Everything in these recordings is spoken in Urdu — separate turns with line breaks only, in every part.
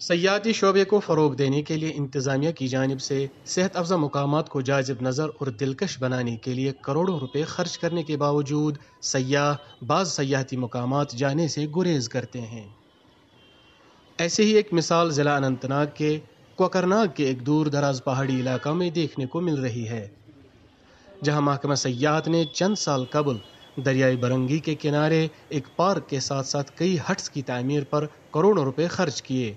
سیاحتی شعبے کو فروغ دینے کے لیے انتظامیہ کی جانب سے صحت افزا مقامات کو جاذب نظر اور دلکش بنانے کے لیے کروڑوں روپے خرچ کرنے کے باوجود سیاح بعض سیاحتی مقامات جانے سے گریز کرتے ہیں۔ ایسے ہی ایک مثال ضلع اننت ناگ کے کوکرناگ کے ایک دور دراز پہاڑی علاقہ میں دیکھنے کو مل رہی ہے، جہاں محکمہ سیاحت نے چند سال قبل دریائے برنگی کے کنارے ایک پارک کے ساتھ ساتھ کئی ہٹس کی تعمیر پر کروڑوں روپے خرچ کیے،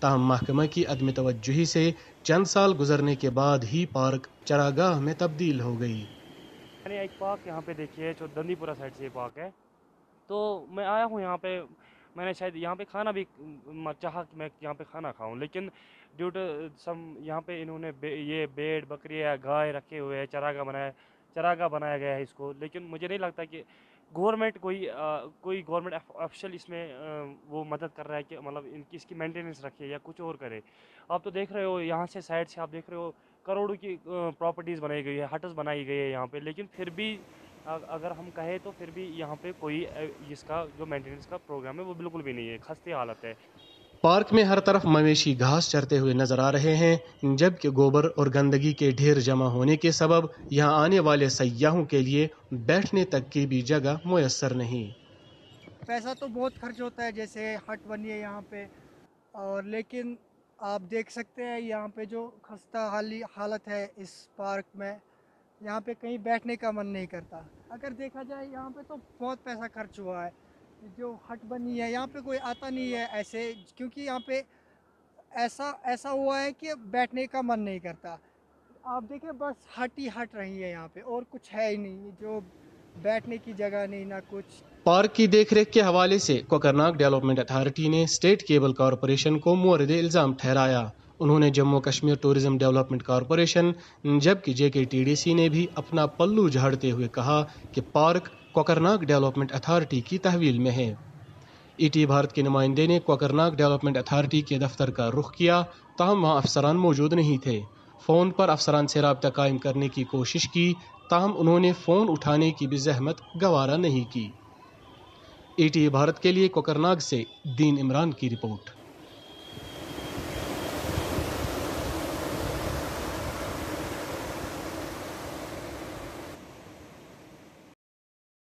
تاہم محکمہ کی عدم توجہی سے چند سال گزرنے کے بعد ہی پارک چراگاہ میں تبدیل ہو گئی۔
میں نے ایک پارک یہاں پہ دیکھی ہے جو دندی پورہ سائڈ سے یہ پارک ہے، تو میں آیا ہوں یہاں پہ، میں نے شاید یہاں پہ کھانا بھی چاہا کہ میں یہاں پہ کھانا کھاؤں، لیکن ڈیو ٹو سم یہاں پہ انہوں نے یہ بھیڑ بکری یا گائے رکھے ہوئے ہیں، چراگاہ بنایا گیا ہے اس کو، لیکن مجھے نہیں لگتا کہ گورنمنٹ کوئی گورنمنٹ افیشل اس میں وہ مدد کر رہا ہے کہ مطلب اس کی مینٹیننس رکھے یا کچھ اور کرے۔ آپ تو دیکھ رہے ہو یہاں سے سائڈ سے، آپ دیکھ رہے ہو کروڑوں کی پراپرٹیز بنائی گئی ہے، ہٹس بنائی گئی ہے یہاں پہ، لیکن پھر بھی اگر ہم کہیں تو پھر بھی یہاں پہ کوئی اس کا جو مینٹیننس کا پروگرام ہے وہ بالکل بھی نہیں ہے، خستے حالت ہے۔
پارک میں ہر طرف مویشی گھاس چرتے ہوئے نظر آ رہے ہیں، جبکہ گوبر اور گندگی کے ڈھیر جمع ہونے کے سبب یہاں آنے والے سیاحوں کے لیے بیٹھنے تک کی بھی جگہ میسر نہیں۔
پیسہ تو بہت خرچ ہوتا ہے، جیسے ہٹ بنی ہے یہاں پہ، اور لیکن آپ دیکھ سکتے ہیں یہاں پہ جو خستہ حالت ہے اس پارک میں، یہاں پہ کہیں بیٹھنے کا من نہیں کرتا۔ اگر دیکھا جائے یہاں پہ تو بہت پیسہ خرچ ہوا ہے، جو ہٹ بنی ہے یہاں پہ کوئی آتا نہیں ہے ایسے، کیونکہ یہاں پہ ایسا ہوا ہے کہ بیٹھنے کا من نہیں کرتا۔ آپ دیکھیں بس ہٹ ہی ہٹ رہی ہے یہاں پہ، اور کچھ ہے ہی نہیں، جو بیٹھنے کی جگہ نہیں نہ کچھ۔
پارک کی دیکھ ریکھ کے حوالے سے کوکرناگ ڈیولپمنٹ اتھارٹی نے اسٹیٹ کیبل کارپوریشن کو مورد الزام ٹھہرایا۔ انہوں نے Jammu Kashmir tourism development corporation جبکہ JKTDC نے بھی اپنا پلو جھاڑتے ہوئے کہا کہ پارک کوکرناگ ڈیولپمنٹ اتھارٹی کی تحویل میں ہے۔ ET بھارت کے نمائندے نے کوکرناگ ڈیولپمنٹ اتھارٹی کے دفتر کا رخ کیا، تاہم وہاں افسران موجود نہیں تھے۔ فون پر افسران سے رابطہ قائم کرنے کی کوشش کی، تاہم انہوں نے فون اٹھانے کی بھی زحمت گوارا نہیں کی۔ ET بھارت کے لیے کوکرناگ سے دین عمران کی رپورٹ۔